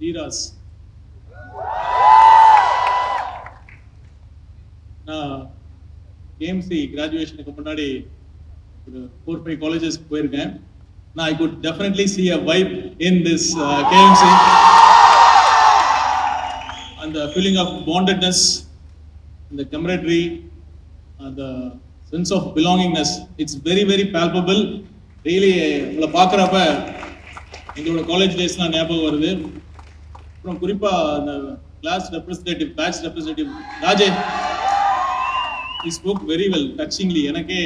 Eros. நான் KMC கிராஜுவேஷனுக்கு முன்னாடி ஒரு 4-5 காலேஜஸ்க்கு போயிருக்கேன். நான் I could definitely see a vibe in this KMC. அந்த feeling of bondedness, the camaraderie, the sense of belongingness, it's very very palpable. Really உங்களை பார்க்குறப்ப எங்களோட காலேஜ் டேஸ்லாம் ஞாபகம் வருது. அப்புறம் குறிப்பாக அந்த கிளாஸ் ரெப்ரஸன்டேட்டிவ், பேட்ச் ரெப்ரஸன்டேட்டிவ் ராஜே, he spoke very well, touchingly. எனக்கே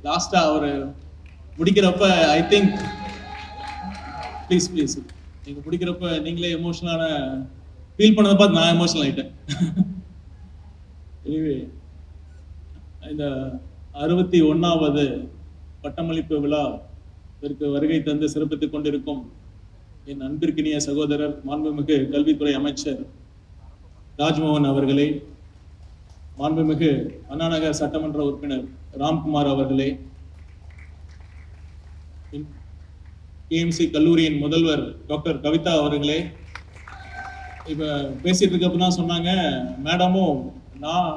லாஸ்ட்டாக அவர் முடிக்கிறப்ப ஐ திங்க் ப்ளீஸ் நீங்கள் முடிக்கிறப்ப நீங்களே எமோஷனலான ஃபீல் பண்ணதை பார்த்து நான் எமோஷனல் ஆகிட்டேன். எனிவே, இந்த 61வது பட்டமளிப்பு விழா இதற்கு வருகை தந்து சிறப்பித்துக் கொண்டிருக்கும் என் அன்பிற்கினிய சகோதரர் மாண்புமிகு கல்வித்துறை அமைச்சர் ராஜ்மோகன் அவர்களே, மாண்புமிகு அண்ணாநகர் சட்டமன்ற உறுப்பினர் ராம்குமார் அவர்களே, கேஎம்சி கல்லூரியின் முதல்வர் டாக்டர் கவிதா அவர்களே, இப்போ பேசிட்டு இருக்கப்ப தான் சொன்னாங்க மேடமும் நான்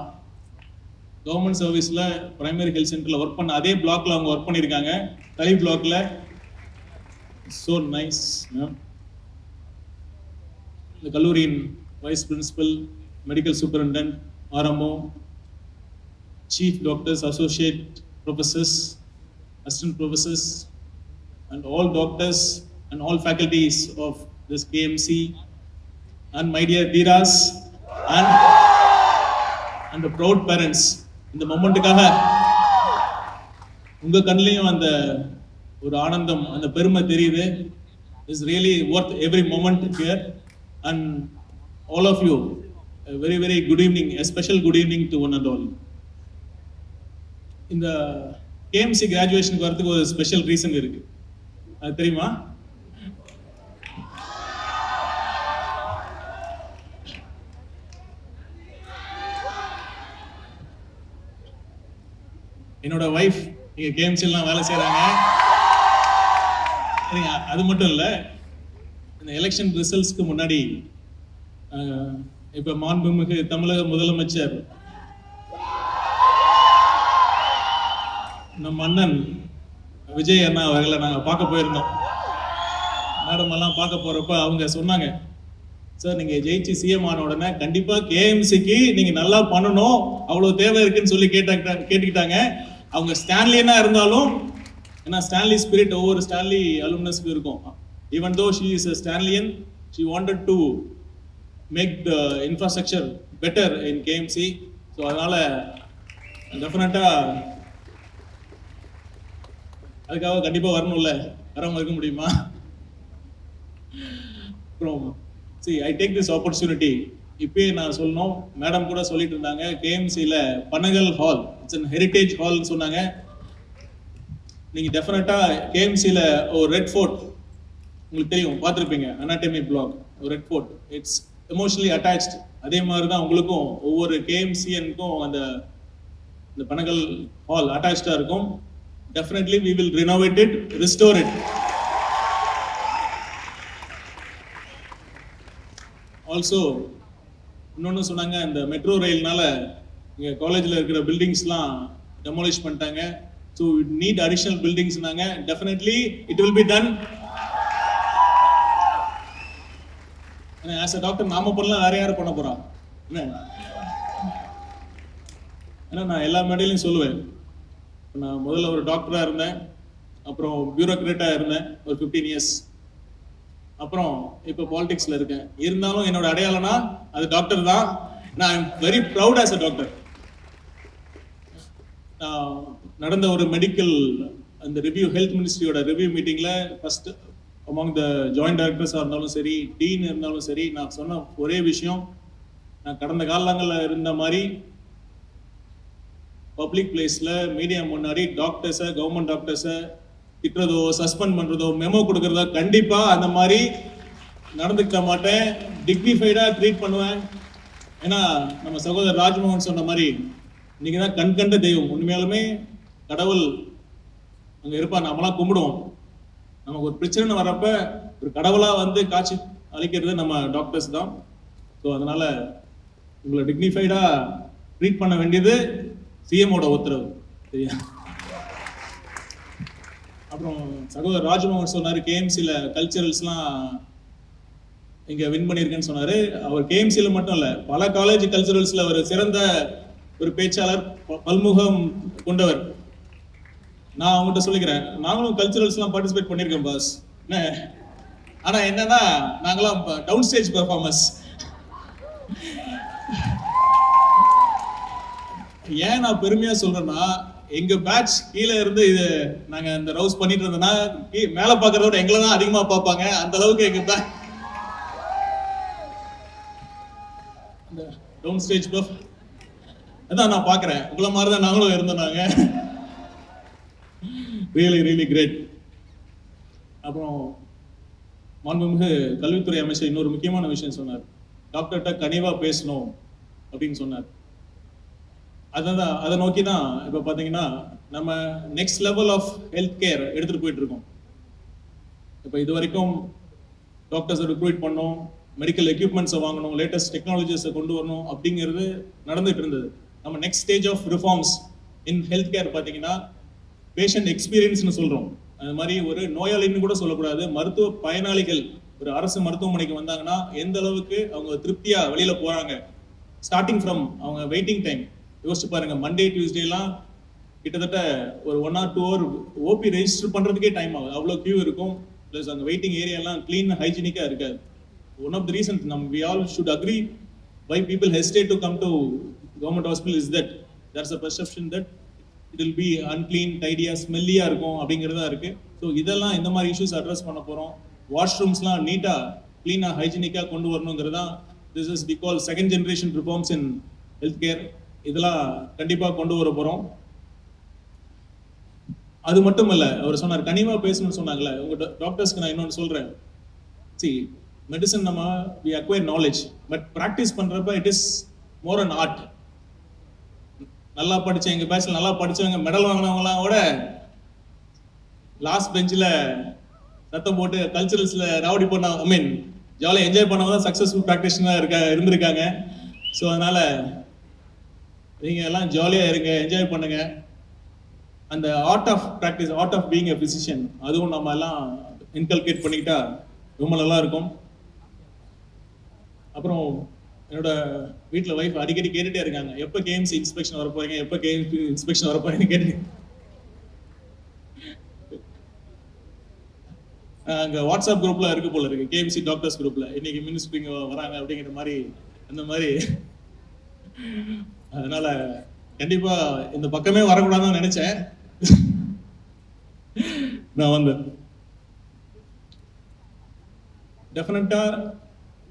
கவர்மெண்ட் சர்வீஸில் பிரைமரி ஹெல்த் சென்டரில் ஒர்க் பண்ண அதே பிளாக்ல அவங்க ஒர்க் பண்ணியிருக்காங்க, தலி பிளாக்ல. So nice ma'am. இந்த கல்லூரியின் vice principal, medical superintendent, RMO, chief doctors, associate professors, assistant professors, and all doctors and all faculties of this KMC, and my dear Dhiras, and the proud parents. இந்த மொமெண்ட்டுக்காக உங்க கண்ணிலையும் அந்த ஒரு ஆனந்தம், அந்த பெருமை தெரியுது. Is really worth every moment here. And all of you a very very good evening, a special good evening to one and all. இந்த KMC கிராஜுவேஷனுக்கு வரதுக்கு ஒரு ஸ்பெஷல் ரீசன் இருக்கு, அது தெரியுமா? என்னோட வைஃப் இங்க KMCலாம் வேலை செய்யறாங்க. அது மட்டும் இல்ல, இந்த எலெக்ஷன் ரிசல்ட்ஸ்க்கு முன்னாடி இப்ப மாண்புமிகு தமிழக முதலமைச்சர் நம் அண்ணன் விஜய் அண்ணா அவர்களை நாங்க பார்க்க போயிருந்தோம். மேடம் எல்லாம் பார்க்க போறப்ப அவங்க சொன்னாங்க, சார் நீங்க ஜெயிச்சு சிஎம் ஆன உடனே கண்டிப்பா கேஎம்சிக்கு நீங்க நல்லா பண்ணணும், அவ்வளவு தேவை இருக்குன்னு சொல்லி கேட்டுக்கிட்டாங்க. அவங்க ஸ்டான்லியனா இருந்தாலும், ஏன்னா ஸ்டான்லி ஸ்பிரிட் ஒவ்வொரு ஸ்டான்லி அலுமினஸ்க்கு இருக்கும். Even though she is a Stanlian, she wanted to make the infrastructure better in KMC. So அதனால டெஃபினட்டா அதுக்காக கண்டிப்பா வரணும்ல, வராம இருக்க முடியுமா? அப்புறம் see, I take this opportunity, இப்பயே நான் சொல்லணும், மேடம் கூட சொல்லிட்டு இருந்தாங்க, KMCல Panagal hall, it's an heritage hall சொன்னாங்க. நீங்க டெஃபினட்டா KMCல ஒரு ரெட் ஃபோர்ட் உங்களுக்கு தெரியும், பார்த்துருப்பீங்க, அனாட்டமி பிளாக், ஒரு red fort, it's emotionally attached. அதே மாதிரி தான் உங்களுக்கும் ஒவ்வொரு KMCனுக்கும் அந்த பனகல் ஹால் அட்டாச்சா இருக்கும். Definitely we will renovate it, restore it. Also இன்னொன்னு சொன்னாங்க, இந்த மெட்ரோ ரயில்னால இங்க காலேஜ்ல இருக்கிற பில்டிங்ஸ்லாம் டெமோலிஷ் பண்ணிட்டாங்க. ஸோ நீட் அடிஷனல் பில்டிங்ஸ்னாங்க. Definitely it will be done. As a doctor நாம பண்ணலாம், வேற யாரும் பண்ண போறா? ஏன்னா நான் எல்லா மேடையிலையும் சொல்லுவேன், நான் முதல்ல ஒரு டாக்டரா இருந்தேன், அப்புறம் பியூரோக்ரேட்டா இருந்தேன் ஒரு 15 இயர்ஸ், அப்புறம் இப்போ பாலிடிக்ஸ்ல இருக்கேன். இருந்தாலும் என்னோட அடையாளம்னா அது டாக்டர் தான். நான் I am very proud as a doctor. நடந்த ஒரு மெடிக்கல் அந்த ரிவ்யூ, ஹெல்த் மினிஸ்ட்ரியோட ரிவ்யூ மீட்டிங்ல ஃபர்ஸ்ட் அமாங் த ஜாயிண்ட் டைரக்டர்ஸாக இருந்தாலும் சரி, டீன் இருந்தாலும் சரி, நான் சொன்ன ஒரே விஷயம், நான் கடந்த காலங்களில் இருந்த மாதிரி பப்ளிக் பிளேஸில் மீடியா முன்னாடி டாக்டர்ஸை, கவர்மெண்ட் டாக்டர்ஸை திட்டுறதோ, சஸ்பெண்ட் பண்ணுறதோ, மெமோ கொடுக்குறதோ கண்டிப்பாக அந்த மாதிரி நடந்துக்க மாட்டேன். டிக்னிஃபைடாக ட்ரீட் பண்ணுவேன். ஏன்னா நம்ம சகோதரர் ராஜ்மோகன் சொன்ன மாதிரி இன்னைக்கு தான் கண் கண்ட தெய்வம். உண்மையாலுமே கடவுள் அங்கே இருப்பா, நம்மளாம் கும்பிடுவோம். நமக்கு ஒரு பிரச்சனை வரப்ப ஒரு கடவுளா வந்து காட்சி அளிக்கிறது நம்ம டாக்டர்ஸ் தான். ஸோ அதனால உங்களை டிக்னிஃபைடா ட்ரீட் பண்ண வேண்டியது சிஎம்மோட உத்தரவு, சரியா? அப்புறம் சகோதரர் ராஜ்மோகன் சொன்னார் கேஎம்சியில் கல்ச்சரல்ஸ்லாம் இங்கே வின் பண்ணியிருக்கேன்னு சொன்னார். அவர் கேஎம்சியில் மட்டும் இல்லை, பல காலேஜ் கல்ச்சரல்ஸில் ஒரு சிறந்த ஒரு பேச்சாளர், பல்முகம் கொண்டவர். நான் அவங்ககிட்ட சொல்லிக்கிறேன், நாங்களும் கல்ச்சரல்ஸ்லாம் பார்ட்டிசிபேட் பண்ணியிருக்கேன் பாஸ். என்ன ஆனால் என்னன்னா நாங்களாம் டவுன் ஸ்டேஜ் பெர்ஃபார்மன்ஸ். ஏன் நான் பெருமையாக சொல்கிறேன்னா, எங்க பேட்ச் கீழே இருந்து இது நாங்க இந்த ரவுஸ் பண்ணிட்டு இருந்தோம்னா மேல பாக்குறத விட எங்களை தான் அதிகமா பார்ப்பாங்க. அந்த அளவுக்கு எங்க பேட்ச் டவுன் ஸ்டேஜ் பஃப் அதான் நான் பாக்குறேன். உங்களை மாதிரி தான் நாங்களும் இருந்தோம். நாங்க ரியலி ரியலி கிரேட். அப்புறம் மாண்புமிகு கல்வித்துறை அமைச்சர் இன்னொரு முக்கியமான விஷயம் சொன்னார், டாக்டர்கிட்ட கனிவா பேசணும் அப்படின்னு சொன்னார். அதான் அதை நோக்கி தான் இப்போ பார்த்தீங்கன்னா நம்ம next level of health care எடுத்துகிட்டு போயிட்டு இருக்கோம். இப்போ இது வரைக்கும் டாக்டர்ஸை ரிக்ரூட் பண்ணோம், மெடிக்கல் எக்யூப்மெண்ட்ஸை வாங்கணும், லேட்டஸ்ட் டெக்னாலஜிஸை கொண்டு வரணும் அப்படிங்கிறது நடந்துட்டு இருந்தது. நம்ம next stage of reforms in health care பார்த்தீங்கன்னா பேஷண்ட் எக்ஸ்பீரியன்ஸ்னு சொல்கிறோம். அது மாதிரி ஒரு நோயாளின்னு கூட சொல்லக்கூடாது, மருத்துவ பயனாளிகள் ஒரு அரசு மருத்துவமனைக்கு வந்தாங்கன்னா எந்த அளவுக்கு அவங்க திருப்தியாக வெளியில் போகிறாங்க. ஸ்டார்டிங் ஃப்ரம் அவங்க வெயிட்டிங் டைம் யோசிச்சு பாருங்க. மண்டே டியூஸ்டேலாம் கிட்டத்தட்ட ஒரு 1 or 2 hour ஓபி ரெஜிஸ்டர் பண்றதுக்கே டைம் ஆகுது, அவ்வளோ கியூ இருக்கும். பிளஸ் அந்த வெயிட்டிங் ஏரியாலாம் கிளீன் ஹைஜீனிக்கா இருக்காது. One of the reasons we all should agree why people hesitate to come to government hospital is that there's a perception that it will be unclean, tidy, smelly இருக்கும் அப்படிங்கிறதா இருக்கு. So இதெல்லாம் இந்த மாதிரி issues address பண்ண போறோம். வாஷ்ரூம்ஸ்லாம் நீட்டா கிளீனா ஹைஜீனிக்கா கொண்டு வரணுங்கிறதா this is we call second generation reforms in health care. இதெல்லாம் கண்டிப்பா கொண்டு வர போறோம். அது மட்டும் இல்ல, அவர் சொன்னார் கனிவா பேசணும்னு சொன்னாங்களே, உங்க டாக்டர்ஸ்க்கு நான் இன்னொன்று சொல்றேன். சி மெடிசன் நம்ம we acquire knowledge, but practice பண்றப்ப it is more an art. நல்லா படிச்ச எங்க பேட்ச்ல நல்லா படிச்சவங்க மெடல் வாங்கினவங்கலாம் கூட லாஸ்ட் பெஞ்சில் சத்தம் போட்டு கல்ச்சரல்ஸ்ல ராவடி பண்ண ஐ மீன் ஜாலியாக என்ஜாய் பண்ணவங்க தான் சக்ஸஸ்ஃபுல் ப்ராக்டிஷனாக இருந்திருக்காங்க. ஸோ அதனால நீங்க எல்லாம் ஜாலியாக இருங்க, என்ஜாய் பண்ணுங்க. அந்த art of practice, art of being a physician, அதுவும் நம்ம எல்லாம் இன்கல்கேட் பண்ணிக்கிட்டா ரொம்ப நல்லா இருக்கும். அப்புறம் என்னோட வீட்டில் ஒய்ஃப் அடிக்கடி கேட்டுட்டே இருக்காங்க, எப்போ கேஎம்சி இன்ஸ்பெக்ஷன் வர போறீங்க, எப்போ கேஎம்சி இன்ஸ்பெக்ஷன் வர போறீங்கன்னு கேட்டு. அங்கே வாட்ஸ்அப் குரூப்ல இருக்கு போல இருக்கு, கேஎம்சி டாக்டர்ஸ் குரூப்ல இன்னைக்கு மினிஸ்ட்ரிங்க வராங்க அப்படிங்கிற மாதிரி. அந்த மாதிரி அதனால கண்டிப்பா இந்த பக்கமே வரக்கூடாதுன்னு நினைச்சேன். நான் வந்து டெஃபினட்டா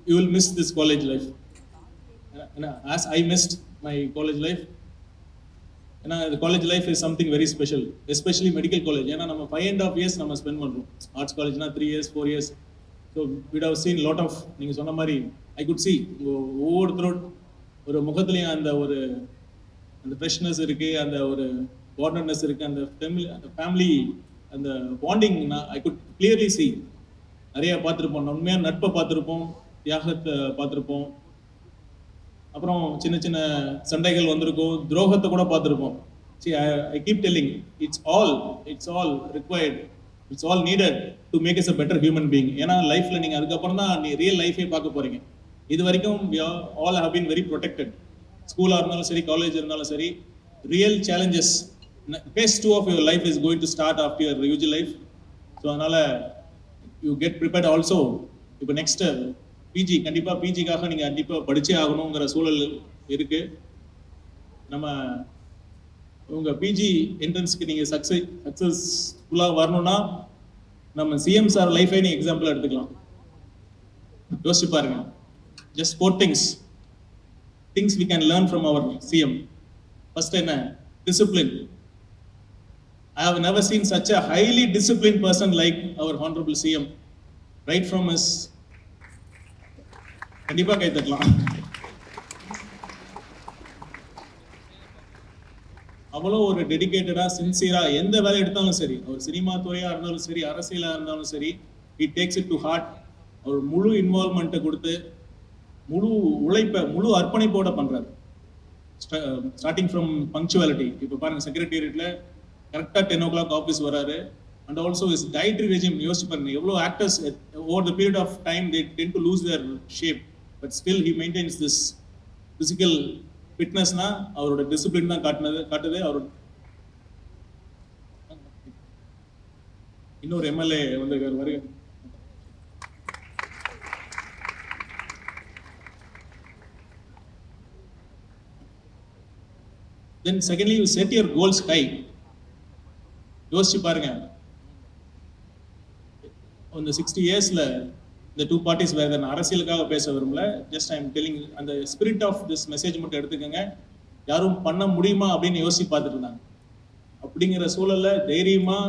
you will miss this college life. As I missed my college life. ஏன்னா இந்த college life is something very special, especially medical college. ஏன்னா நம்ம 5.5 years நம்ம ஸ்பெண்ட் பண்ணுறோம். ஆர்ட்ஸ் காலேஜ்னா 3 years 4 years. So we'd have seen lot of, நீங்கள் சொன்ன மாதிரி ஐ குட் சி ஒவ்வொருத்தரோட ஒரு முகத்துலையும் அந்த ஒரு அந்த ஃப்ரெஷ்னஸ் இருக்கு, அந்த ஒரு வார்னர்னஸ் இருக்கு, அந்த ஃபேமிலி அந்த bonding I could clearly C. நிறைய பார்த்துருப்போம், உண்மையான நட்பை பார்த்துருப்போம், தியாகத்தை பார்த்துருப்போம். அப்புறம் சின்ன சின்ன சண்டைகள் வந்திருக்கும், துரோகத்தை கூட பார்த்துருப்போம். See, I keep telling, it's all required, it's all needed to make us a better human being. ஏன்னா லைஃப்ல நீங்க அதுக்கப்புறம் தான் நீ ரியல் லைஃபே பார்க்க போறீங்க. இது வரைக்கும் we all have been very protected. ஸ்கூலா இருந்தாலும் சரி, காலேஜ் இருந்தாலும் சரி, real challenges phase 2 of your life is going to start after your UG life. So அதனால you get prepared also. இப்போ நெக்ஸ்ட் பிஜி, கண்டிப்பா பிஜிக்காக நீங்க கண்டிப்பா படிச்சே ஆகணுங்கிற சூழல் இருக்கு. நம்ம உங்க பிஜி என்ட்ரன்ஸ்க்கு நீங்க சக்சஸ்ஃபுல்லா வரணும்னா நம்ம சிஎம் சார் லைஃபை நீ எக்ஸாம்பிள் எடுத்துக்கலாம். யோசிச்சு பாருங்க. Just 4 things we can learn from our CM. First என்ன? Discipline. I have never seen such a highly disciplined person like our honorable CM. Right from his, கண்டிப்பா கை தட்டலாம். அவ்வளோ ஒரு டெடிகேட்டடா சின்சியரா எந்த வேலை எடுத்தாலும் சரி, ஒரு சினிமா துறையா இருந்தாலும் சரி, அரசியலா இருந்தாலும் சரி, he takes it to heart. அவர் முழு இன்வால்மெண்ட்டை கொடுத்து முழு உழைப்பை முழு அர்ப்பணிப்போட பண்றாரு. Starting from punctuality. இப்போ பாருங்க, செக்ரட்டேரியட்ல கரெக்டாக 10 o'clock ஆஃபீஸ் வராரு. And also is dietary regime யோசிச்சு பாருங்க, எவ்வளோ actors over the period of time they tend to lose their shape, but still he maintains this physical ஃபிட்னஸ்னா அவரோட டிசிப்ளின் தான் காட்டுது. அவரோட இன்னொரு எம்எல்ஏ வந்திருக்காரு, வருக. Then secondly, you set your goals high. யோசிச்சு பாருங்க, இந்த 60 yearsல இந்த டூ பார்ட்டிஸ் வேற அரசியலுக்காக பேச விரும்பல, ஜஸ்ட் ஐ எம் டெல்லிங் அந்த ஸ்பிரிட் ஆஃப் திஸ் மெசேஜ் மட்டும் எடுத்துக்கோங்க. யாரும் பண்ண முடியுமா அப்படின்னு யோசிச்சு பார்த்துட்டு இருந்தாங்க. அப்படிங்கிற சூழல்ல தைரியமா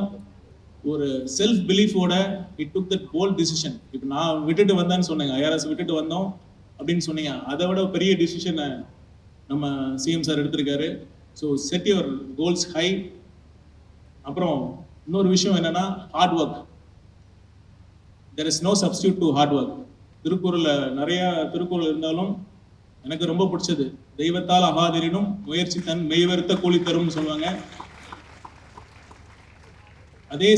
ஒரு செல்ஃப் பிலீஃபோட it took that bold decision. இப்போ நான் விட்டுட்டு வந்தேன்னு சொன்னேங்க, ஐஆர்எஸ் விட்டுட்டு வந்தோம் அப்படின்னு சொன்னீங்க, அதை விட பெரிய டிசிஷனை நம்ம சிஎம் சார் எடுத்திருக்காரு. So set your goals high. அப்புறம் இன்னொரு விஷயம் என்னன்னா, hard work. There is no substitute to hard work. திருக்குறள்ல நிறைய திருக்குறள் இருந்தாலும் எனக்கு ரொம்ப பிடிச்சது, தெய்வத்தால் அகாதிரினும் முயற்சி தன் மெய்வருத்த கூலி தரும்னு சொல்லுவாங்க. அதே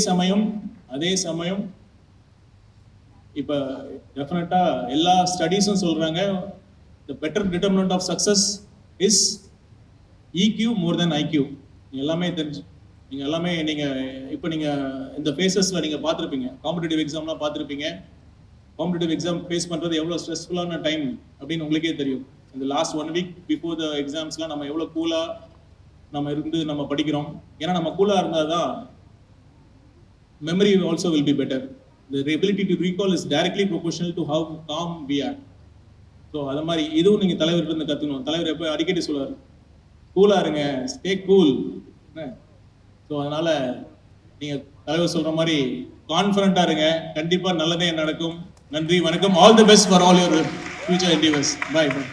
சமயம் இப்ப டெஃபினட்டா எல்லா ஸ்டடீஸும் சொல்றாங்க, the better determinant of success is EQ more than IQ. எல்லாமே தெரிஞ்சு நீங்க எல்லாமே இப்போ நீங்க இந்த ஃபேஸஸ்ல நீங்க பார்த்துருப்பீங்க, காம்படிட்டிவ் எக்ஸாம்லாம் பார்த்துருப்பீங்க. காம்படிட்டிவ் எக்ஸாம் ஃபேஸ் பண்றது எவ்வளோ ஸ்ட்ரெஸ்ஃபுல்லான டைம் அப்படின்னு உங்களுக்கே தெரியும். இந்த லாஸ்ட் 1 week பிஃபோர் த எக்ஸாம்ஸ்லாம் நம்ம எவ்வளோ கூலா நம்ம இருந்து நம்ம படிக்கிறோம். ஏன்னா நம்ம கூலா இருந்தால் தான் memory also will be better. The ability to recall is directly proportional to how calm we are. So அது மாதிரி இதுவும் நீங்கள் தலைவர்கிட்ட இருந்து கற்றுக்கணும். தலைவர் எப்போ அடிக்கடி சொல்லுவார், கூலாக இருங்க, ஸ்டே கூல். ஸோ அதனால நீங்கள் தலைவர் சொல்கிற மாதிரி கான்ஃபிடண்ட்டாக இருங்க, கண்டிப்பாக நல்லதே நடக்கும். நன்றி, வணக்கம். All the best for all your future endeavours. Bye by.